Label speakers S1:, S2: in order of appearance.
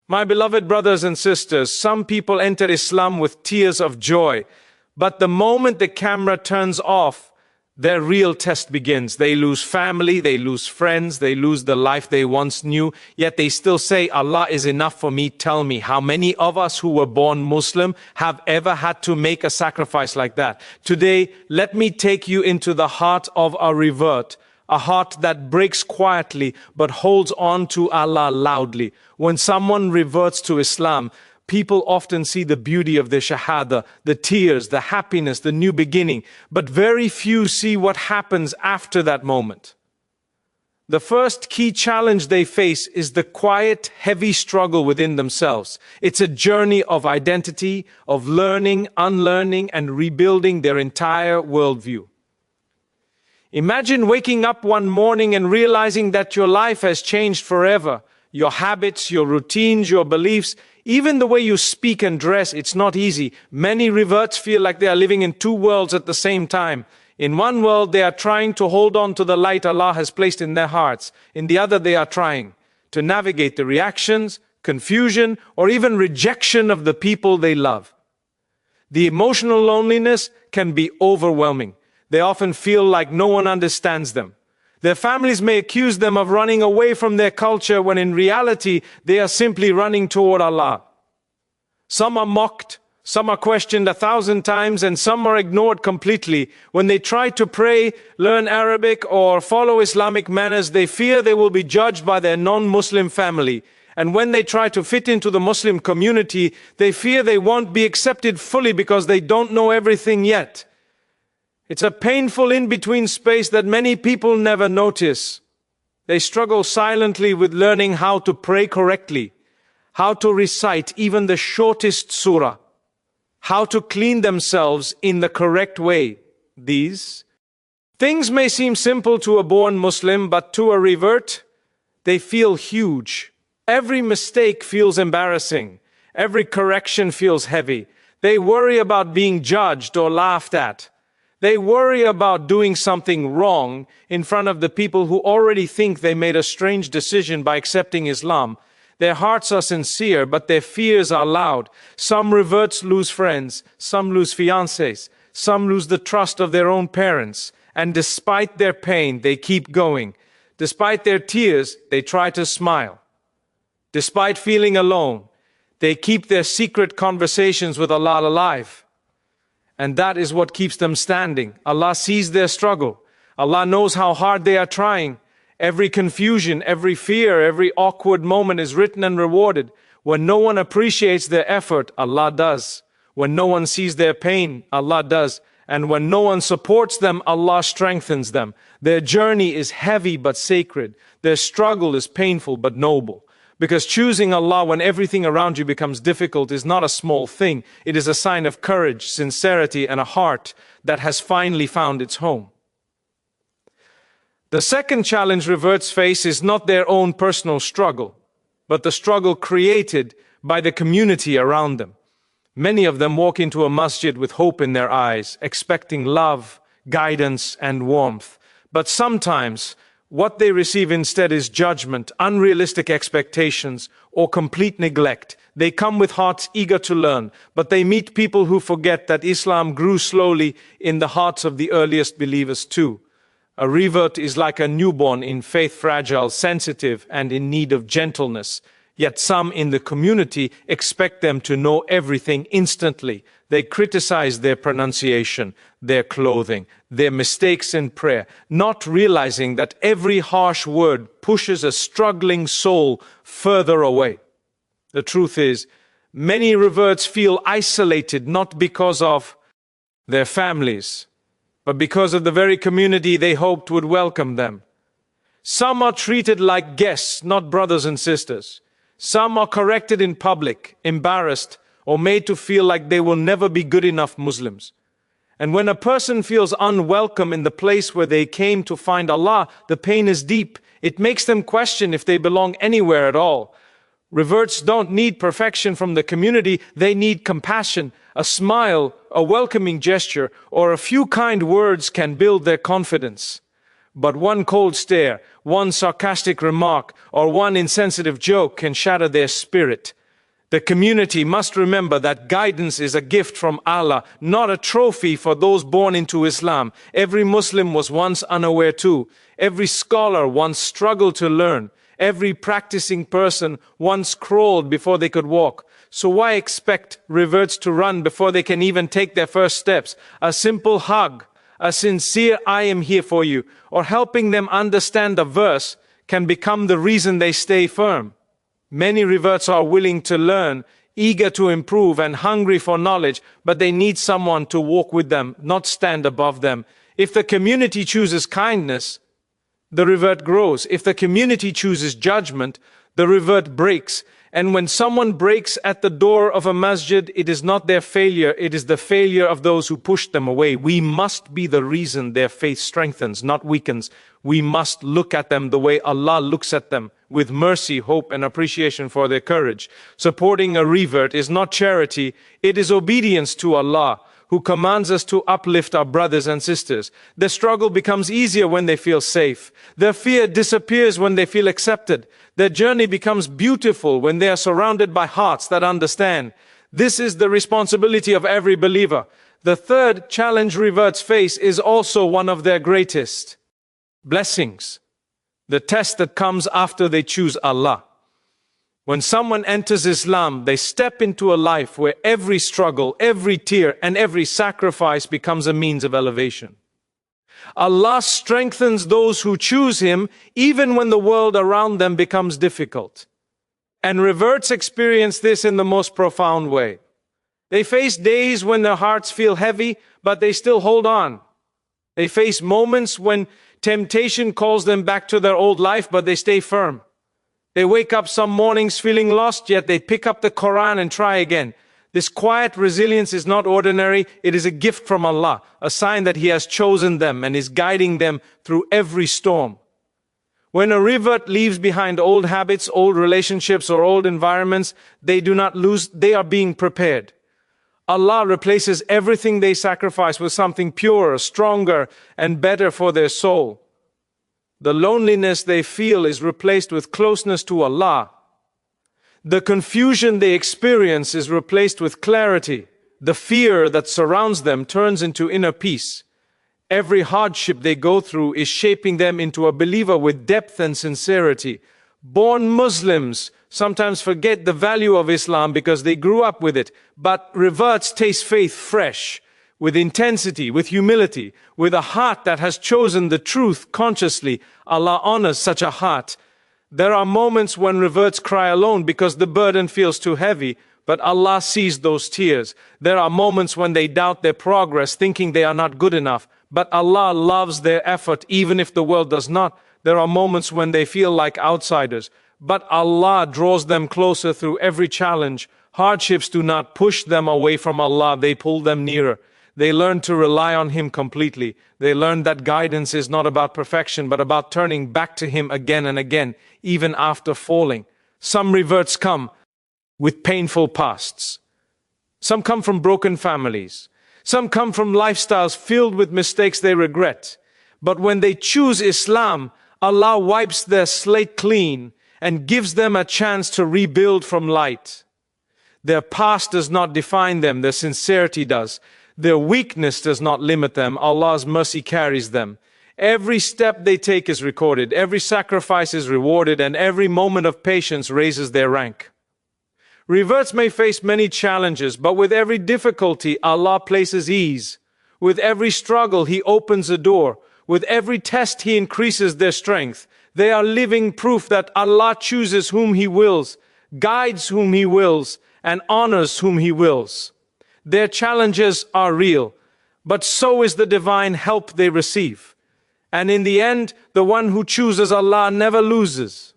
S1: My beloved brothers and sisters, some people enter Islam with tears of joy, but the moment the camera turns off, their real test begins. They lose family, they lose friends, they lose the life they once knew, yet they still say, Allah is enough for me. Tell me, how many of us who were born Muslim have ever had to make a sacrifice like that? Today, let me take you into the heart of a revert, a heart that breaks quietly but holds on to Allah loudly. When someone reverts to Islam, people often see the beauty of the Shahadah, the tears, the happiness, the new beginning, but very few see what happens after that moment. The first key challenge they face is the quiet, heavy struggle within themselves. It's a journey of identity, of learning, unlearning, and rebuilding their entire worldview. Imagine waking up one morning and realizing that your life has changed forever. Your habits, your routines, your beliefs, even the way you speak and dress, it's not easy. Many reverts feel like they are living in two worlds at the same time. In one world, they are trying to hold on to the light Allah has placed in their hearts. In the other, they are trying to navigate the reactions, confusion, or even rejection of the people they love. The emotional loneliness can be overwhelming. They often feel like no one understands them. Their families may accuse them of running away from their culture when in reality they are simply running toward Allah. Some are mocked, some are questioned 1,000 times, and some are ignored completely. When they try to pray, learn Arabic, or follow Islamic manners, they fear they will be judged by their non-Muslim family. And when they try to fit into the Muslim community, they fear they won't be accepted fully because they don't know everything yet. It's a painful in-between space that many people never notice. They struggle silently with learning how to pray correctly, how to recite even the shortest surah, how to clean themselves in the correct way. These things may seem simple to a born Muslim, but to a revert, they feel huge. Every mistake feels embarrassing. Every correction feels heavy. They worry about being judged or laughed at. They worry about doing something wrong in front of the people who already think they made a strange decision by accepting Islam. Their hearts are sincere, but their fears are loud. Some reverts lose friends, some lose fiancés, some lose the trust of their own parents. And despite their pain, they keep going. Despite their tears, they try to smile. Despite feeling alone, they keep their secret conversations with Allah alive. And that is what keeps them standing. Allah sees their struggle. Allah knows how hard they are trying. Every confusion, every fear, every awkward moment is written and rewarded. When no one appreciates their effort, Allah does. When no one sees their pain, Allah does. And when no one supports them, Allah strengthens them. Their journey is heavy but sacred. Their struggle is painful but noble. Because choosing Allah when everything around you becomes difficult is not a small thing. It is a sign of courage, sincerity, and a heart that has finally found its home. The second challenge reverts face is not their own personal struggle, but the struggle created by the community around them. Many of them walk into a masjid with hope in their eyes, expecting love, guidance, and warmth. But sometimes, what they receive instead is judgment, unrealistic expectations, or complete neglect. They come with hearts eager to learn, but they meet people who forget that Islam grew slowly in the hearts of the earliest believers too. A revert is like a newborn in faith, fragile, sensitive, and in need of gentleness. Yet some in the community expect them to know everything instantly. They criticize their pronunciation, their clothing, their mistakes in prayer, not realizing that every harsh word pushes a struggling soul further away. The truth is, many reverts feel isolated not because of their families, but because of the very community they hoped would welcome them. Some are treated like guests, not brothers and sisters. Some are corrected in public, embarrassed, or made to feel like they will never be good enough Muslims. And when a person feels unwelcome in the place where they came to find Allah, the pain is deep. It makes them question if they belong anywhere at all. Reverts don't need perfection from the community, they need compassion. A smile, a welcoming gesture, or a few kind words can build their confidence. But one cold stare, one sarcastic remark, or one insensitive joke can shatter their spirit. The community must remember that guidance is a gift from Allah, not a trophy for those born into Islam. Every Muslim was once unaware too. Every scholar once struggled to learn. Every practicing person once crawled before they could walk. So why expect reverts to run before they can even take their first steps? A simple hug, a sincere "I am here for you," or helping them understand a verse can become the reason they stay firm. Many reverts are willing to learn, eager to improve and hungry for knowledge, but they need someone to walk with them, not stand above them. If the community chooses kindness, the revert grows. If the community chooses judgment, the revert breaks. And when someone breaks at the door of a masjid, it is not their failure, it is the failure of those who pushed them away. We must be the reason their faith strengthens, not weakens. We must look at them the way Allah looks at them, with mercy, hope, and appreciation for their courage. Supporting a revert is not charity, it is obedience to Allah, who commands us to uplift our brothers and sisters. Their struggle becomes easier when they feel safe. Their fear disappears when they feel accepted. Their journey becomes beautiful when they are surrounded by hearts that understand. This is the responsibility of every believer. The third challenge reverts face is also one of their greatest blessings. The test that comes after they choose Allah. When someone enters Islam, they step into a life where every struggle, every tear, and every sacrifice becomes a means of elevation. Allah strengthens those who choose Him even when the world around them becomes difficult. And reverts experience this in the most profound way. They face days when their hearts feel heavy, but they still hold on. They face moments when temptation calls them back to their old life, but they stay firm. They wake up some mornings feeling lost, yet they pick up the Quran and try again. This quiet resilience is not ordinary, it is a gift from Allah, a sign that He has chosen them and is guiding them through every storm. When a revert leaves behind old habits, old relationships, or old environments, they do not lose, they are being prepared. Allah replaces everything they sacrifice with something purer, stronger, and better for their soul. The loneliness they feel is replaced with closeness to Allah. The confusion they experience is replaced with clarity. The fear that surrounds them turns into inner peace. Every hardship they go through is shaping them into a believer with depth and sincerity. Born Muslims sometimes forget the value of Islam because they grew up with it, but reverts taste faith fresh, with intensity, with humility, with a heart that has chosen the truth consciously. Allah honors such a heart. There are moments when reverts cry alone because the burden feels too heavy, but Allah sees those tears. There are moments when they doubt their progress, thinking they are not good enough, but Allah loves their effort even if the world does not. There are moments when they feel like outsiders, but Allah draws them closer through every challenge. Hardships do not push them away from Allah, they pull them nearer. They learn to rely on Him completely. They learn that guidance is not about perfection, but about turning back to Him again and again, even after falling. Some reverts come with painful pasts. Some come from broken families. Some come from lifestyles filled with mistakes they regret. But when they choose Islam, Allah wipes their slate clean and gives them a chance to rebuild from light. Their past does not define them, their sincerity does. Their weakness does not limit them, Allah's mercy carries them. Every step they take is recorded, every sacrifice is rewarded, and every moment of patience raises their rank. Reverts may face many challenges, but with every difficulty, Allah places ease. With every struggle, He opens a door. With every test, He increases their strength. They are living proof that Allah chooses whom He wills, guides whom He wills, and honors whom He wills. Their challenges are real, but so is the divine help they receive. And in the end, the one who chooses Allah never loses.